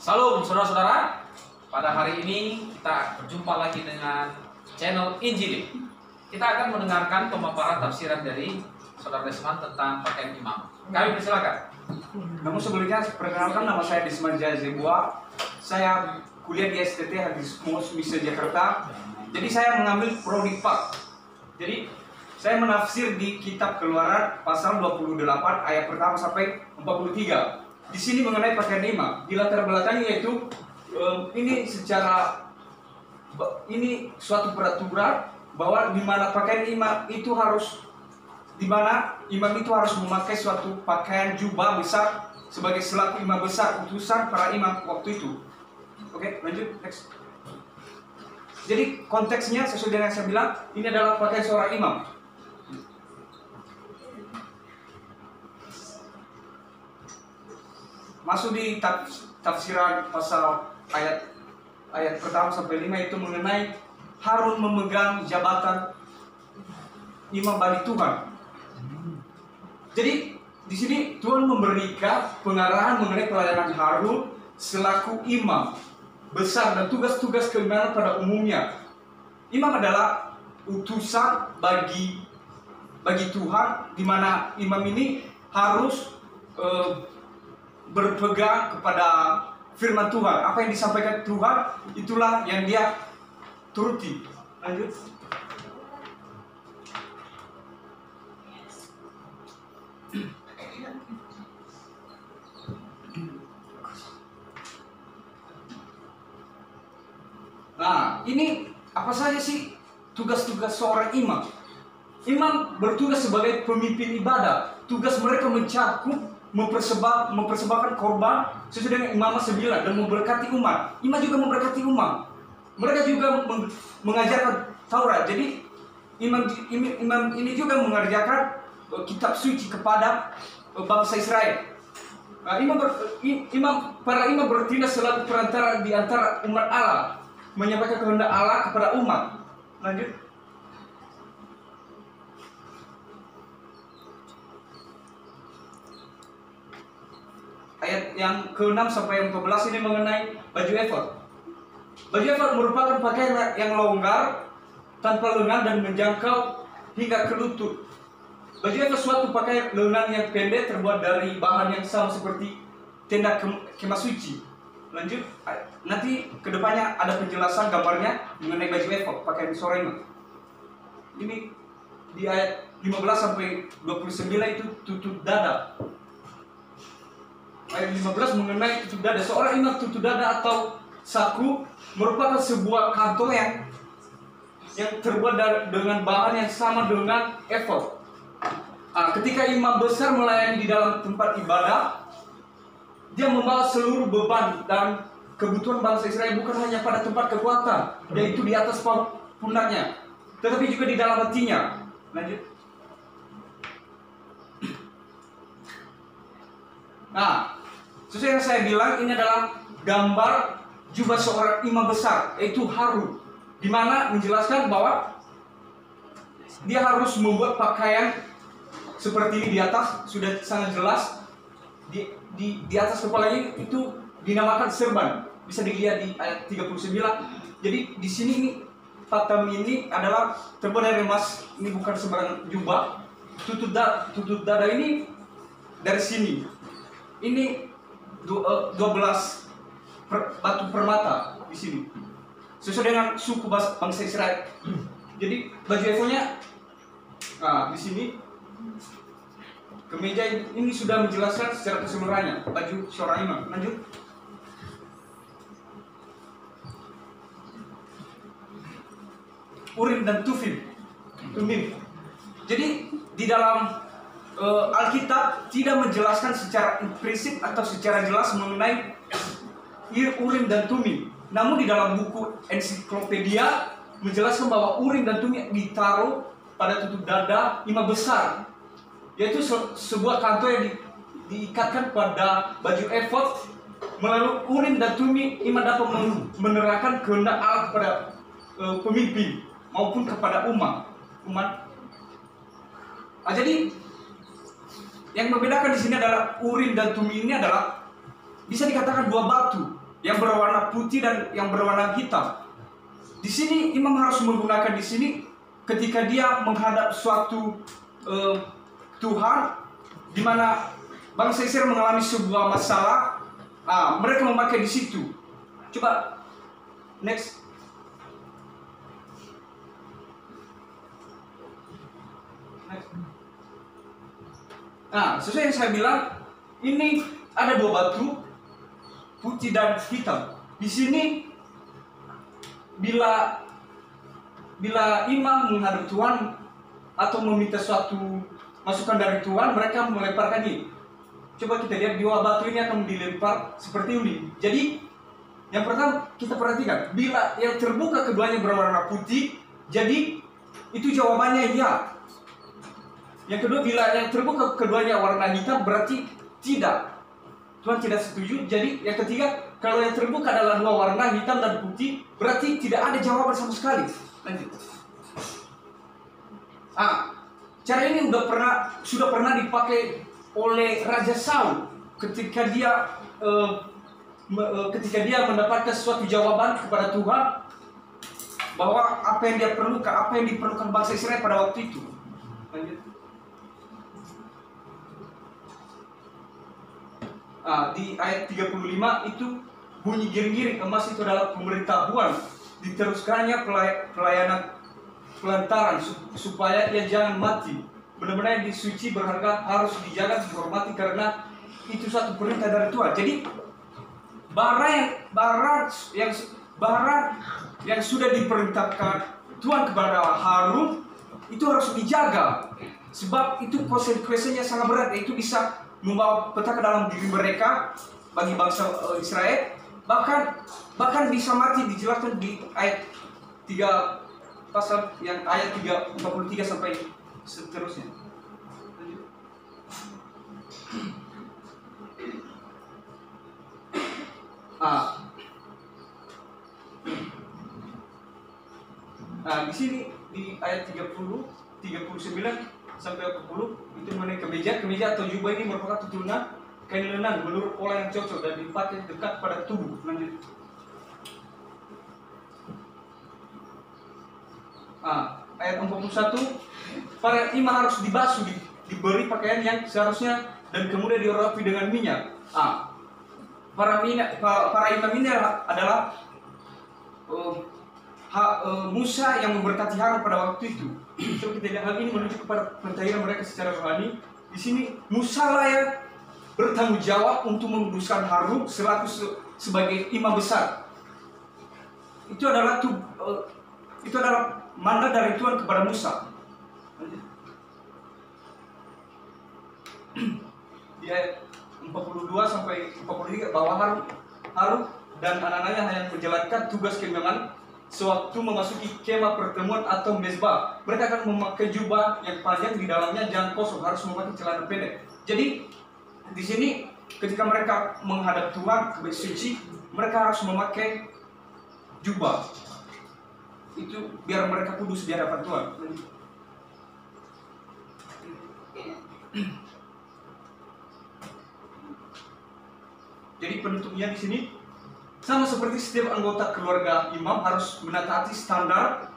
Salam saudara-saudara. Pada hari ini kita berjumpa lagi dengan channel Injili. Kita akan mendengarkan pemaparan tafsiran dari Saudara Desman tentang pakaian imam. Kami persilakan. Namun sebelumnya perkenalkan, nama saya Desman Jazebua. Saya kuliah di STT Hadismus Misa Jakarta. Jadi saya mengambil prodi Pak. Jadi saya menafsir di kitab Keluaran pasal 28 ayat pertama sampai 43. Di sini mengenai pakaian imam. Di latar belakangnya yaitu ini suatu peraturan bahwa di mana pakaian imam itu harus memakai suatu pakaian jubah besar sebagai selaku imam besar utusan para imam waktu itu. Oke, lanjut next. Jadi konteksnya sesuai dengan yang saya bilang, ini adalah pakaian seorang imam. Masuk di tafsiran pasal ayat pertama sampai 5 itu mengenai Harun memegang jabatan imam bagi Tuhan. Jadi di sini Tuhan memberikan pengarahan mengenai pelayanan Harun selaku imam besar dan tugas-tugas keimanan pada umumnya. Imam adalah utusan bagi Tuhan, di mana imam ini harus berpegang kepada firman Tuhan. Apa yang disampaikan Tuhan, itulah yang dia turuti. Lanjut. Nah, ini apa saja sih tugas-tugas seorang imam? Imam bertugas sebagai pemimpin ibadah. Tugas mereka mencakup mempersembahkan korban sesuai dengan imamah 9 dan memberkati umat. Imam juga memberkati umat. Mereka juga mengajarkan Taurat. Jadi imam ini juga mengajarkan kitab suci kepada bangsa Israel. Nah, para imam bertindak selaku perantara di antara umat Allah, menyampaikan kehendak Allah kepada umat. Lanjut. Ayat yang ke-6 sampai yang ke-11 ini mengenai baju efod. Baju efod merupakan pakaian yang longgar, tanpa lengan dan menjangkau hingga ke lutut. Baju efod suatu pakaian lengan yang pendek terbuat dari bahan yang sama seperti tenda kemah suci. Lanjut, nanti kedepannya ada penjelasan gambarnya mengenai baju efod, pakaian seorang imam. Ini di ayat 15 sampai 29 itu tutup dada. Ayat 15 mengenai tutup dada. Seorang imam tutup dada atau saku merupakan sebuah kantong yang terbuat dengan bahan yang sama dengan efod. Ketika imam besar melayani di dalam tempat ibadah, dia membawa seluruh beban dan kebutuhan bangsa Israel bukan hanya pada tempat kekuatan, yaitu di atas pundaknya, tetapi juga di dalam hatinya. Lanjut. Nah, sesuai yang saya bilang, ini adalah gambar jubah seorang imam besar, yaitu Harun, di mana menjelaskan bahwa dia harus membuat pakaian seperti ini. Di atas sudah sangat jelas, di atas kepalanya itu dinamakan serban, bisa dilihat di ayat 39. Jadi di sini ini tatam ini adalah terbuat dari emas, ini bukan sembarang jubah. Tutup dada ini dari sini. Ini 12 batu permata di sini, sesuai dengan suku bangsa Israel. Jadi baju efodnya, di sini kemeja ini sudah menjelaskan secara keseluruhannya baju seorang imam. Lanjut. Urim dan Tumim. Jadi di dalam Alkitab tidak menjelaskan secara implisit atau secara jelas mengenai Urim dan Tumim. Namun di dalam buku ensiklopedia menjelaskan bahwa Urim dan Tumim ditaruh pada tutup dada imam besar, yaitu sebuah kantong yang diikatkan pada baju efod. Melalui Urim dan Tumim, imam dapat menerangkan kehendak Allah kepada pemimpin maupun kepada umat. Jadi yang membedakan di sini adalah Urim dan Tumim ini adalah bisa dikatakan dua batu yang berwarna putih dan yang berwarna hitam. Di sini imam harus menggunakan di sini ketika dia menghadap suatu Tuhan, di mana bangsa Israel mengalami sebuah masalah, mereka memakai di situ. Coba next. Nah, sesuai yang saya bilang, ini ada dua batu, putih dan hitam. Di sini, bila imam menghadap Tuhan atau meminta suatu masukan dari Tuhan, mereka melemparkan ini. Coba kita lihat, dua batu ini akan dilempar seperti ini. Jadi, yang pertama kita perhatikan, bila yang terbuka keduanya berwarna putih, jadi itu jawabannya ya. Yang kedua, bila yang terbuka keduanya warna hitam, berarti tidak. Tuhan tidak setuju. Jadi yang ketiga, kalau yang terbuka adalah dua warna hitam dan putih, berarti tidak ada jawaban sama sekali. Lanjut. Cara ini sudah pernah dipakai oleh Raja Saul ketika dia mendapatkan suatu jawaban kepada Tuhan bahwa apa yang dia perlukan, apa yang diperlukan bangsa Israel pada waktu itu. Lanjut. Di ayat 35 itu bunyi giring-giring emas itu adalah pemberitahuan diteruskannya pelayanan pelantaran supaya ia jangan mati. Benar-benar yang disuci berharga harus dijaga, dihormati karena itu satu perintah dari Tuhan. Jadi bara yang sudah diperintahkan Tuhan kepada Harun itu harus dijaga, sebab itu konsekuensinya sangat berat, yaitu bisa membawa petaka dalam diri mereka bagi bangsa Israel, bahkan bisa mati. Dijelaskan di ayat 3 pasal yang ayat 43 sampai seterusnya. Di sini di ayat 39 sampai 40 itu mengenai kemeja atau jubah ini merupakan turunan kain lenan menurut pola yang cocok dan dipakai dekat pada tubuh. Lanjut. Ayat 41, para imam harus dibasuh, diberi pakaian yang seharusnya dan kemudian diurapi dengan minyak. Para imam ini adalah Musa yang memberkati Harun pada waktu itu. Coba kita lihat, hal ini menunjuk kepada pentahiran mereka secara rohani. Di sini Musa lah yang bertanggung jawab untuk menguduskan Harun selaku sebagai imam besar. Itu adalah mandat dari Tuhan kepada Musa. Di ayat 42 sampai 43 bahwa Harun dan anak-anaknya hanya menjalankan tugas keimaman sewaktu memasuki kemah pertemuan atau mezbah. Mereka akan memakai jubah yang panjang, di dalamnya jangan kosong, harus memakai celana pendek. Jadi di sini ketika mereka menghadap Tuhan ke bait suci, mereka harus memakai jubah. Itu biar mereka kudus di hadapan Tuhan. Jadi penutupnya di sini sama seperti setiap anggota keluarga imam harus menataati standar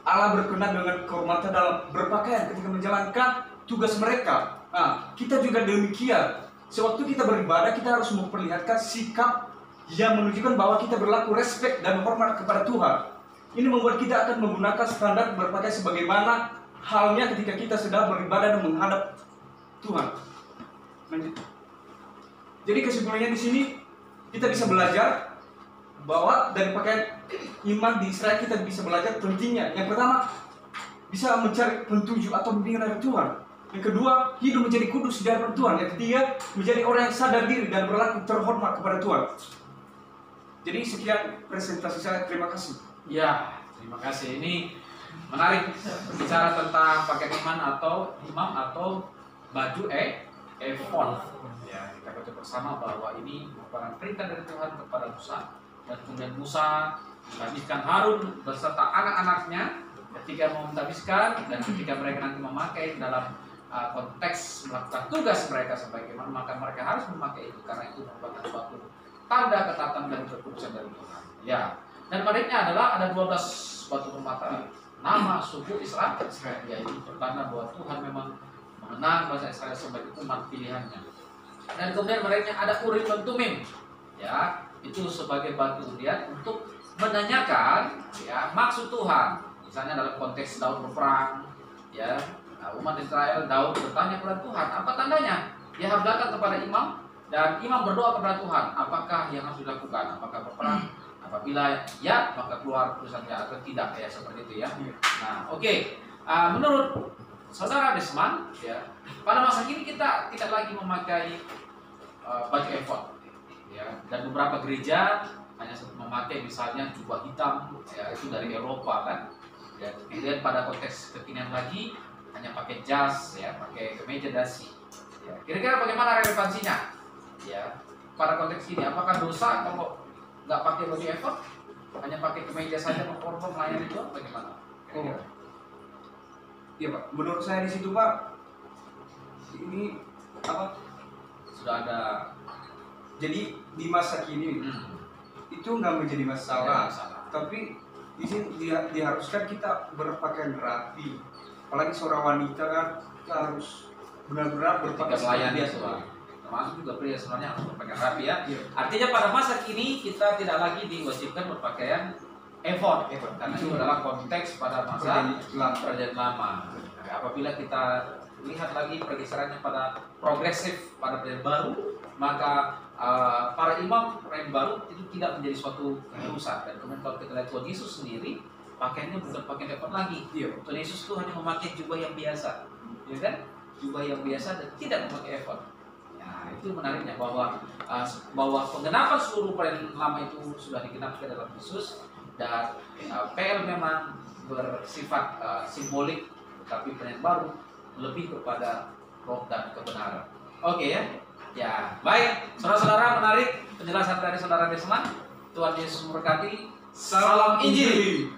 Allah berkenan dengan kehormatan dalam berpakaian ketika menjalankan tugas mereka. Kita juga demikian. Sewaktu kita beribadah, kita harus memperlihatkan sikap yang menunjukkan bahwa kita berlaku respek dan hormat kepada Tuhan. Ini membuat kita akan menggunakan standar berpakaian sebagaimana halnya ketika kita sedang beribadah dan menghadap Tuhan. Lanjut. Jadi kesimpulannya di sini kita bisa belajar bahwa dari pakaian iman di Israel kita bisa belajar pentingnya. Yang pertama, bisa mencari petunjuk atau bimbingan dari Tuhan. Yang kedua, hidup menjadi kudus di hadapan Tuhan. Yang ketiga, menjadi orang yang sadar diri dan berlaku terhormat kepada Tuhan. Jadi sekian presentasi saya. Terima kasih. Ya, terima kasih. Ini menarik bicara tentang pakaian iman atau imam atau baju ephod. Ya, kita baca bersama bahwa ini merupakan perintah dari Tuhan kepada Musa. Dan kemudian Musa menghabiskan Harun beserta anak-anaknya ketika mau menghabiskan dan ketika mereka nanti memakai dalam konteks melakukan tugas mereka sebagai imam, maka mereka harus memakai itu karena itu merupakan suatu tanda ketaatan dan kekudusan dari Tuhan. Ya. Dan menariknya adalah ada 12 batu permata nama suku Israel, yaitu pertanda bahwa Tuhan memang mengenal bangsa Israel sebagai umat pilihannya. Dan kemudian menariknya ada Urim dan Tumim, ya, itu sebagai batu undian untuk menanyakan ya maksud Tuhan. Misalnya dalam konteks Daud berperang, ya, umat Israel, Daud bertanya kepada Tuhan, apa tandanya? Dia harus datang kepada imam dan imam berdoa kepada Tuhan, apakah yang harus dilakukan? Apakah berperang? Apabila ya, maka keluar putusannya, atau tidak, ya, seperti itu ya. Nah, oke. Menurut Saudara Desmond, ya, pada masa kini kita tidak lagi memakai baju efod, ya, dan beberapa gereja hanya memakai misalnya jubah hitam, ya, itu dari Eropa kan. Dan kemudian pada konteks kekinian lagi hanya pakai jas, ya, pakai kemeja dasi. Ya, kira-kira bagaimana relevansinya? Ya, pada konteks ini apakah dosa kalau nggak pakai baju efod, hanya pakai kemeja saja mengkorban melayani itu, bagaimana? Kira-kira? Iya Pak, menurut saya di situ Pak, ini apa? Sudah ada. Jadi di masa kini itu nggak menjadi masalah, tapi di sini diharuskan kita berpakaian rapi. Apalagi seorang wanita kan, kita harus benar-benar berpakaian melayani biasa. Termasuk juga pria sebenarnya harus berpakaian rapi ya. Artinya pada masa kini kita tidak lagi diwajibkan berpakaian efod, karena itu adalah konteks pada masa perjanjian lama. Apabila kita lihat lagi pergeserannya pada progresif pada perjanjian baru, maka para imam perjanjian baru itu tidak menjadi suatu keharusan. Dan kemudian kalau kita lihat Tuhan Yesus sendiri, pakaiannya bukan pakaian efod lagi. Tuhan Yesus itu hanya memakai jubah yang biasa, ya kan? Jubah yang biasa dan tidak memakai efod. Nah, itu menariknya bahwa penggenapan seluruh perjanjian lama itu sudah digenapkan dalam Yesus. Dan PL memang bersifat simbolik, tapi perjanjian baru lebih kepada roh dan kebenaran. Oke ya? Ya, baik. Saudara-saudara, menarik penjelasan dari Saudara Desmond. Tuhan Yesus memberkati. Salam Injil.